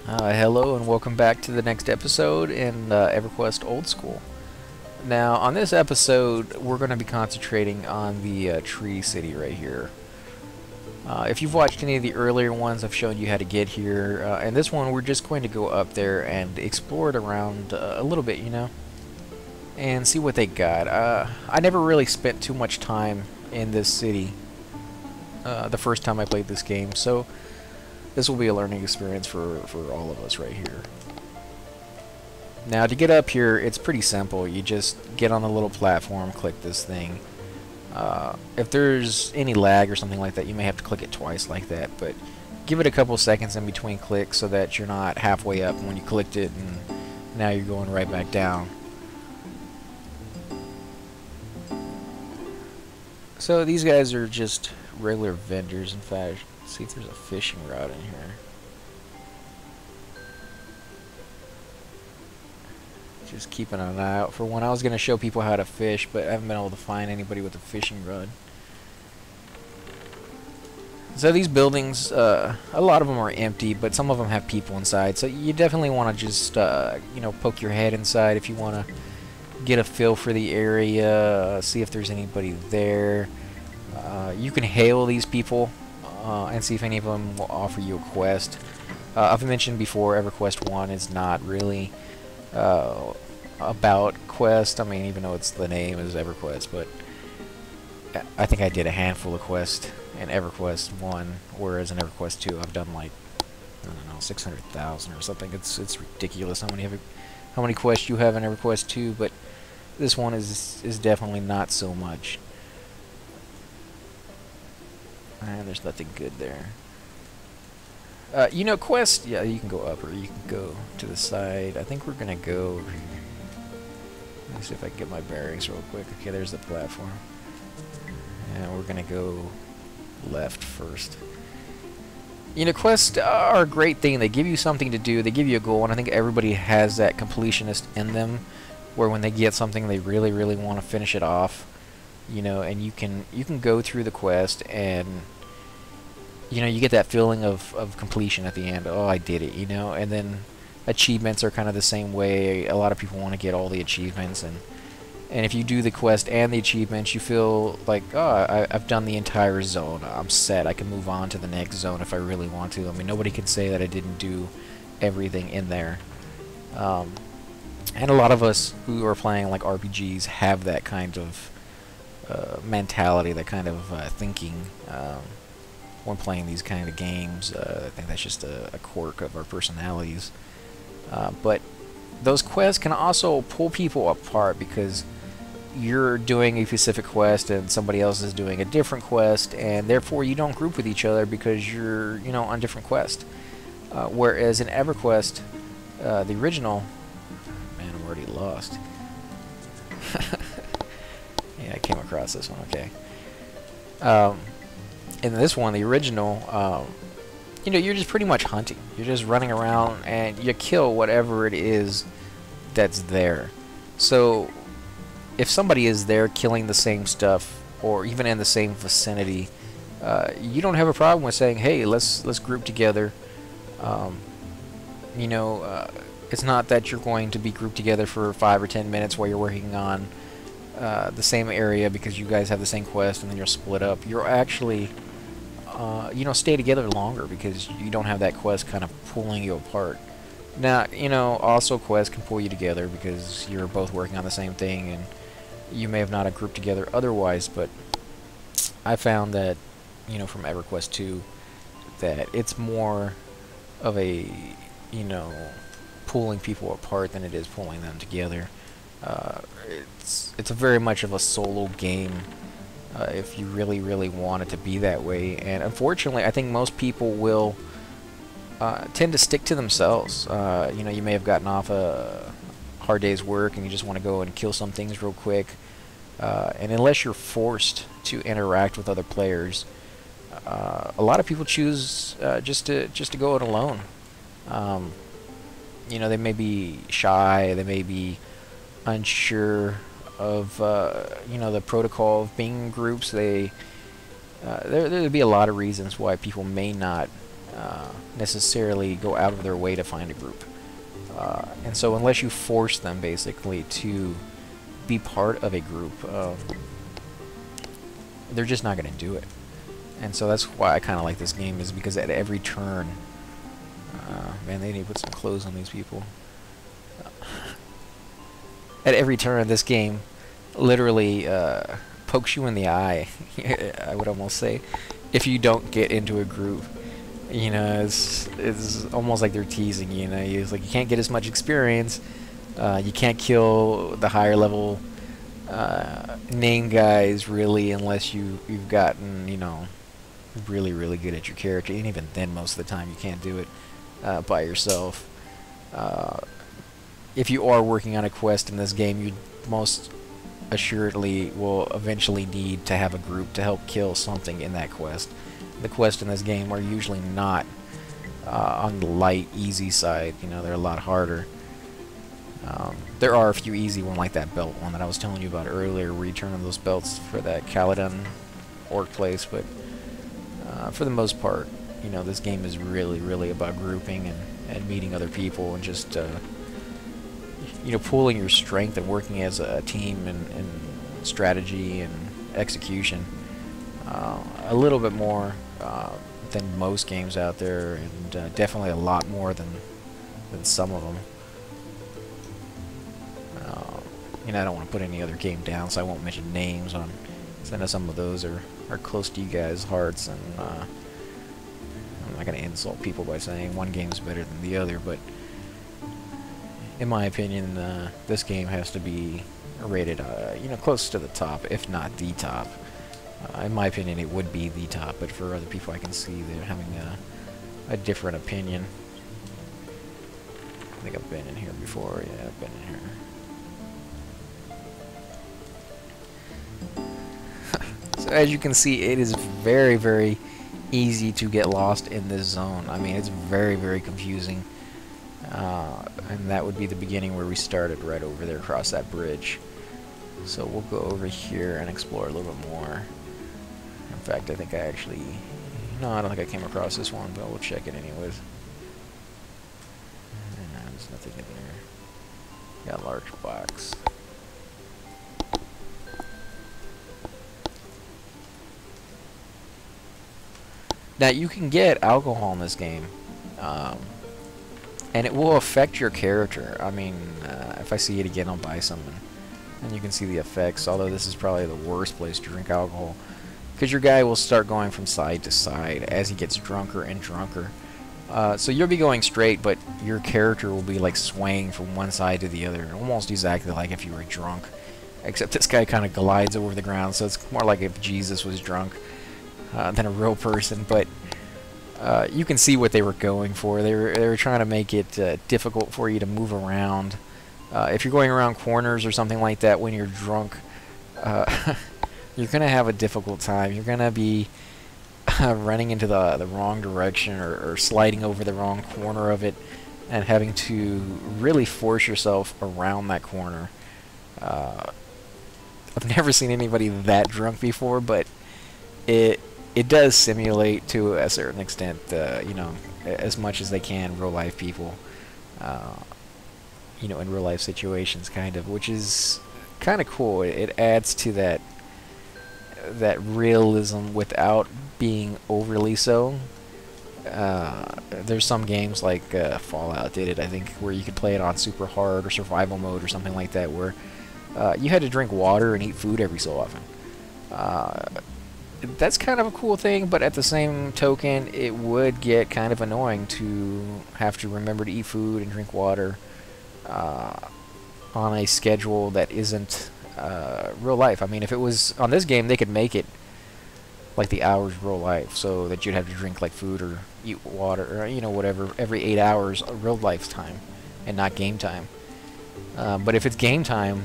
Hello and welcome back to the next episode in Everquest Old School. Now, on this episode, we're going to be concentrating on the tree city right here. If you've watched any of the earlier ones, I've shown you how to get here. And this one, we're just going to go up there and explore it around a little bit, and see what they got. I never really spent too much time in this city the first time I played this game, so this will be a learning experience for all of us right here. Now, to get up here, it's pretty simple. You just get on the little platform, click this thing. If there's any lag or something like that, you may have to click it twice like that, but give it a couple seconds in between clicks so that you're not halfway up when you clicked it and now you're going right back down. So these guys are just regular vendors. In fact, see if there's a fishing rod in here. Just keeping an eye out for one. I was going to show people how to fish, but I haven't been able to find anybody with a fishing rod. So these buildings, a lot of them are empty, but some of them have people inside. So you definitely want to just, poke your head inside if you want to get a feel for the area, see if there's anybody there. You can hail these people and see if any of them will offer you a quest. I've mentioned before, Everquest 1 is not really about quest. I mean, even though it's the name is Everquest, but I think I did a handful of quests in Everquest 1, whereas in Everquest 2 I've done like, I don't know, 600,000 or something. It's ridiculous how many quests you have in Everquest 2, but this one is definitely not so much. And there's nothing good there. Quest, yeah, you can go up or you can go to the side. I think we're gonna go over here. Let me see if I can get my bearings real quick. Okay, there's the platform. And we're gonna go left first. Quests are a great thing. They give you something to do. They give you a goal, and I think everybody has that completionist in them, where when they get something, they really, really want to finish it off. And you can go through the quest and you get that feeling of completion at the end. Oh, I did it, and then achievements are kind of the same way. A lot of people want to get all the achievements, and if you do the quest and the achievements, you feel like, oh, I've done the entire zone. I'm set. I can move on to the next zone if I really want to. I mean, nobody can say that I didn't do everything in there. And a lot of us who are playing like RPGs have that kind of mentality, that kind of thinking when playing these kind of games. I think that's just a quirk of our personalities. But those quests can also pull people apart because you're doing a specific quest and somebody else is doing a different quest, and therefore you don't group with each other because you're on different quests. Whereas in EverQuest, the original, man, I'm already lost. Yeah, I came across this one. Okay. In this one, the original, you're just pretty much hunting. You're just running around and you kill whatever it is that's there. So if somebody is there killing the same stuff or even in the same vicinity, you don't have a problem with saying, hey, let's group together. It's not that you're going to be grouped together for 5 or 10 minutes while you're working on the same area because you guys have the same quest and then you're split up. You're actually stay together longer because you don't have that quest kind of pulling you apart. Now, also quests can pull you together because you're both working on the same thing and you may have not grouped together otherwise, but I found that, from EverQuest 2, that it's more of a, pulling people apart than it is pulling them together. It's a very much of a solo game if you really, really want it to be that way. And unfortunately, I think most people will tend to stick to themselves. You may have gotten off a hard day's work and you just want to go and kill some things real quick. And unless you're forced to interact with other players, a lot of people choose just to go it alone. They may be shy, they may be unsure of the protocol of being in groups. There'd be a lot of reasons why people may not necessarily go out of their way to find a group. And so unless you force them basically to be part of a group, they're just not going to do it. And so that's why I kind of like this game, is because at every turn, man, they need to put some clothes on these people. At every turn, this game literally pokes you in the eye, I would almost say, if you don't get into a group. You know, it's almost like they're teasing you. You know, it's like you can't get as much experience. You can't kill the higher level name guys really unless you've gotten, you know, really good at your character. And even then, most of the time, you can't do it by yourself. If you are working on a quest in this game, you most assuredly will eventually need to have a group to help kill something in that quest. The quests in this game are usually not on the light, easy side. You know, they're a lot harder. There are a few easy ones, like that belt one that I was telling you about earlier, where you turn on those belts for that Kelethin orc place, but for the most part, you know, this game is really about grouping and meeting other people and just you know, pooling your strength and working as a team and strategy and execution a little bit more than most games out there, and definitely a lot more than some of them. You know, I don't want to put any other game down, so I won't mention names on. So I know some of those are close to you guys' hearts, and I'm not going to insult people by saying one game's better than the other, but in my opinion, this game has to be rated, you know, close to the top, if not the top. In my opinion, it would be the top, but for other people, I can see they're having a different opinion. I think I've been in here before. Yeah, I've been in here. So as you can see, it is very easy to get lost in this zone. I mean, it's very confusing. And that would be the beginning where we started, right over there across that bridge. So we'll go over here and explore a little bit more. In fact, I think I actually... No, I don't think I came across this one, but we'll check it anyways. There's nothing in there. Got a large box. Now, you can get alcohol in this game. And it will affect your character. I mean, if I see it again, I'll buy some. And you can see the effects, although this is probably the worst place to drink alcohol. Because your guy will start going from side to side as he gets drunker and drunker. So you'll be going straight, but your character will be like swaying from one side to the other. Almost exactly like if you were drunk. Except this guy kind of glides over the ground, so it's more like if Jesus was drunk than a real person. But you can see what they were going for. They were trying to make it difficult for you to move around. If you're going around corners or something like that when you're drunk, you're going to have a difficult time. You're going to be running into the wrong direction or sliding over the wrong corner of it and having to really force yourself around that corner. I've never seen anybody that drunk before, but it does simulate to a certain extent, you know, as much as they can real life people, you know, in real life situations, kind of, which is kind of cool. It adds to that realism without being overly so. There's some games like Fallout did it, I think, where you could play it on super hard or survival mode or something like that, where you had to drink water and eat food every so often. That's kind of a cool thing, but at the same token, it would get kind of annoying to have to remember to eat food and drink water on a schedule that isn't real life. I mean, if it was on this game, they could make it like the hours real life, so that you'd have to drink like food or eat water or, you know, whatever, every 8 hours of real life time and not game time. But if it's game time,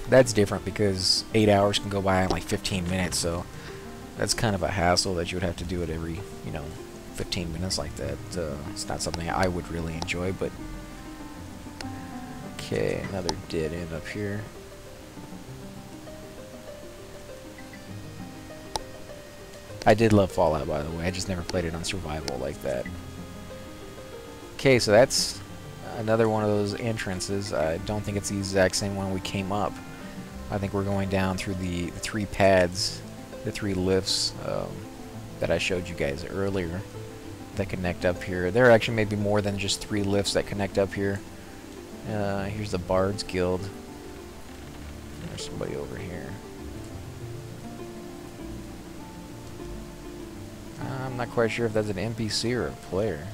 that's different, because 8 hours can go by in like 15 minutes, so that's kind of a hassle that you would have to do it every, you know, 15 minutes like that. It's not something I would really enjoy, but... Okay, another dead end up here. I did love Fallout, by the way. I just never played it on survival like that. Okay, so that's another one of those entrances. I don't think it's the exact same one we came up. I think we're going down through the 3 pads, the 3 lifts that I showed you guys earlier that connect up here. There are actually maybe more than just 3 lifts that connect up here. Here's the Bard's Guild. There's somebody over here. I'm not quite sure if that's an NPC or a player.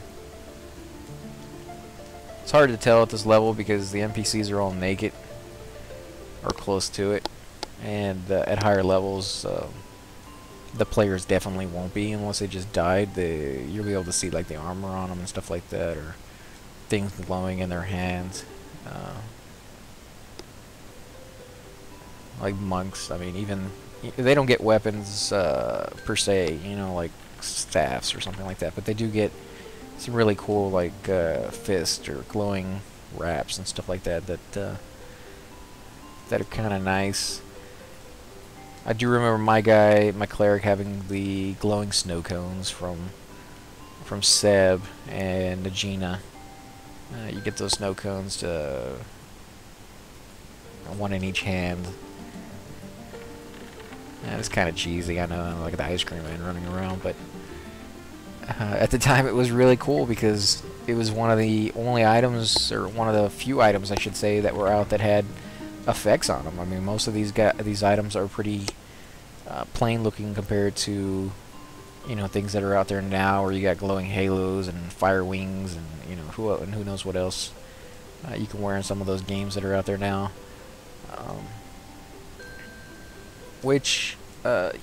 It's hard to tell at this level because the NPCs are all naked or close to it, and at higher levels the players definitely won't be unless they just died. You'll be able to see like the armor on them and stuff like that, or things glowing in their hands, like monks. I mean, even they don't get weapons per se, you know, like staffs or something like that, but they do get some really cool like fist or glowing wraps and stuff like that that are kind of nice. I do remember my cleric, having the glowing snow cones from Seb and Nagina. You get those snow cones to one in each hand. It's kind of cheesy, I know, like the ice cream man running around, but at the time it was really cool because it was one of the only items, or one of the few items I should say, that were out that had effects on them. I mean, most of these items are pretty plain looking compared to, you know, things that are out there now, where you got glowing halos and fire wings and, you know, who knows what else you can wear in some of those games that are out there now. Which,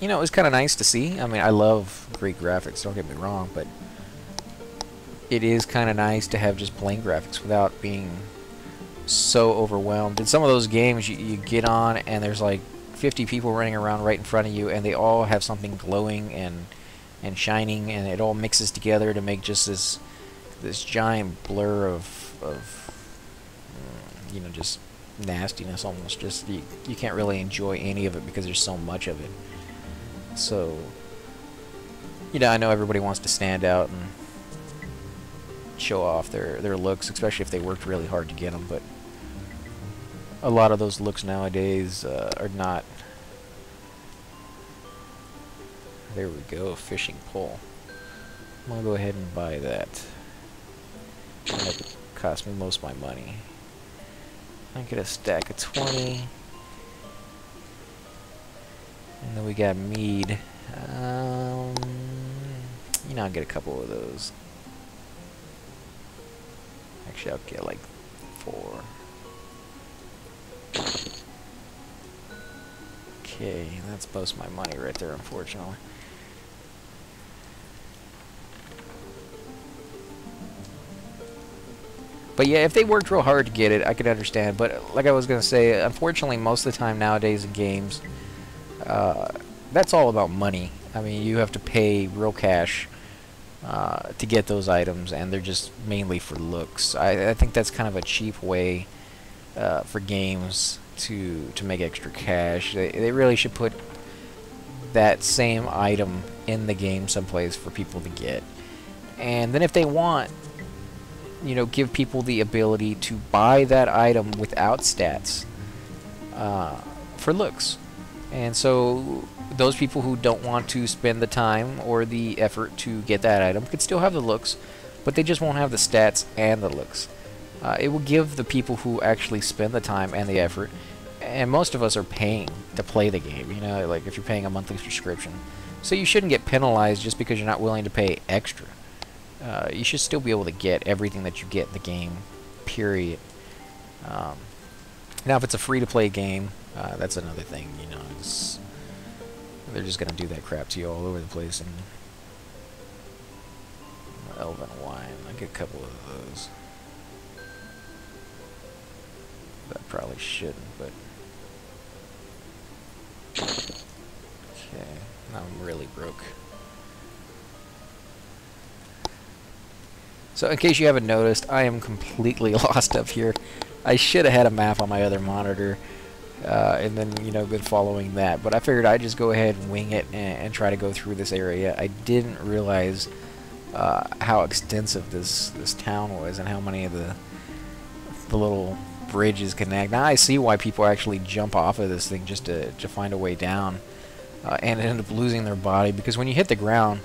you know, is kind of nice to see. I mean, I love great graphics, don't get me wrong, but it is kind of nice to have just plain graphics without being so overwhelmed. In some of those games, you get on and there's like 50 people running around right in front of you, and they all have something glowing and shining, and it all mixes together to make just this giant blur of you know, just nastiness almost. Just you can't really enjoy any of it because there's so much of it. So, you know, I know everybody wants to stand out and show off their looks, especially if they worked really hard to get them, but a lot of those looks nowadays are not. There we go, fishing pole. I'm gonna go ahead and buy that. That cost me most of my money. I get a stack of 20. And then we got mead. You know, I'll get a couple of those. Actually, I'll get like 4. Okay, that's most of my money right there, unfortunately. But yeah, if they worked real hard to get it, I could understand. But like I was going to say, unfortunately, most of the time nowadays in games, that's all about money. I mean, you have to pay real cash to get those items, and they're just mainly for looks. I think that's kind of a cheap way for games to make extra cash. They really should put that same item in the game someplace for people to get. And then if they want, you know, give people the ability to buy that item without stats for looks. And so those people who don't want to spend the time or the effort to get that item could still have the looks, but they just won't have the stats and the looks. It will give the people who actually spend the time and the effort, and most of us are paying to play the game, you know, like if you're paying a monthly subscription. So you shouldn't get penalized just because you're not willing to pay extra. You should still be able to get everything that you get in the game, period. Now, if it's a free-to-play game, that's another thing, you know. They're just going to do that crap to you all over the place. And Elven wine, I get a couple of those. I probably shouldn't, but... Okay, now I'm really broke. So in case you haven't noticed, I am completely lost up here. I should have had a map on my other monitor. and then, you know, been following that. But I figured I'd just go ahead and wing it and try to go through this area. I didn't realize how extensive this town was and how many of the little bridges connect. Now I see why people actually jump off of this thing just to find a way down, and end up losing their body, because when you hit the ground,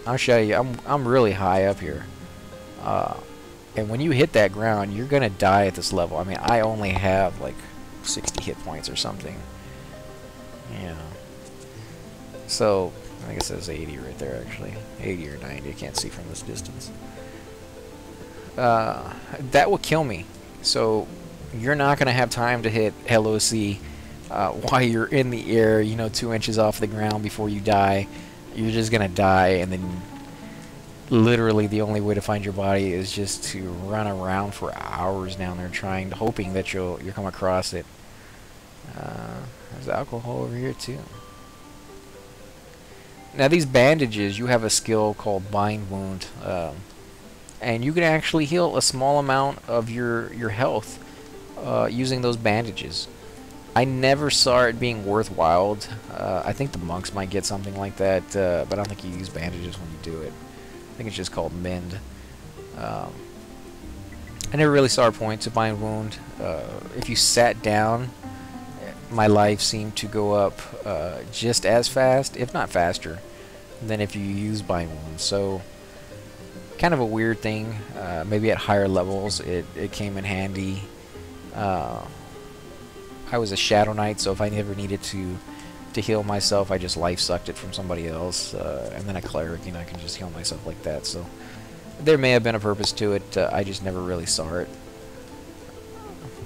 I'll show you, I'm really high up here, and when you hit that ground, you're gonna die at this level. I mean, I only have like 60 hit points or something, yeah. So I think it says 80 right there, actually 80 or 90. I can't see from this distance. That will kill me. So you're not going to have time to hit LOC while you're in the air, you know, 2 inches off the ground before you die. You're just going to die, and then literally the only way to find your body is just to run around for hours down there hoping that you'll come across it. There's alcohol over here too. Now these bandages, you have a skill called Bind Wound, and you can actually heal a small amount of your health using those bandages. I never saw it being worthwhile. I think the monks might get something like that, but I don't think you use bandages when you do it. I think it's just called Mend. I never really saw a point to Bind Wound. If you sat down, my life seemed to go up just as fast, if not faster, than if you use Bind Wound. So kind of a weird thing. Maybe at higher levels it came in handy. I was a Shadow Knight, so if I never needed to heal myself, I just life sucked it from somebody else. And then a cleric, you know, I can just heal myself like that. So there may have been a purpose to it. I just never really saw it.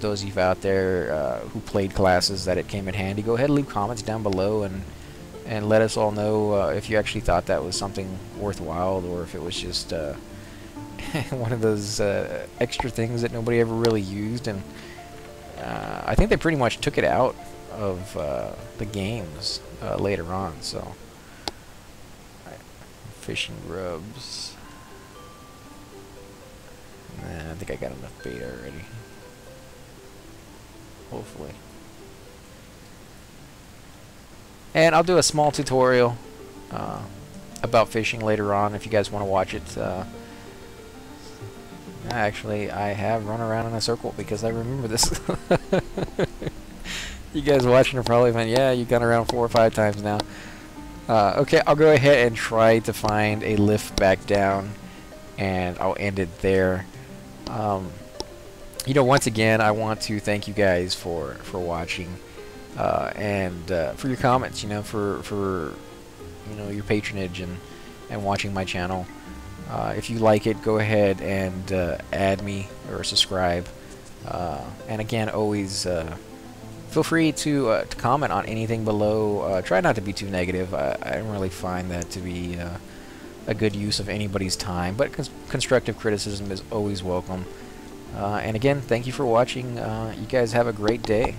Those of you out there who played classes that it came in handy, go ahead and leave comments down below and let us all know if you actually thought that was something worthwhile, or if it was just one of those extra things that nobody ever really used. And I think they pretty much took it out of the games later on. So fishing grubs. Nah, I think I got enough bait already. Hopefully. And I'll do a small tutorial about fishing later on if you guys want to watch it. Actually, I have run around in a circle because I remember this. You guys watching are probably going, yeah, you've gone around 4 or 5 times now. Okay, I'll go ahead and try to find a lift back down, and I'll end it there. You know, once again, I want to thank you guys for watching, and for your comments, you know, for you know, your patronage and watching my channel. If you like it, go ahead and add me or subscribe. And again, always feel free to comment on anything below. Try not to be too negative. I don't really find that to be a good use of anybody's time, but constructive criticism is always welcome. And again, thank you for watching. You guys have a great day.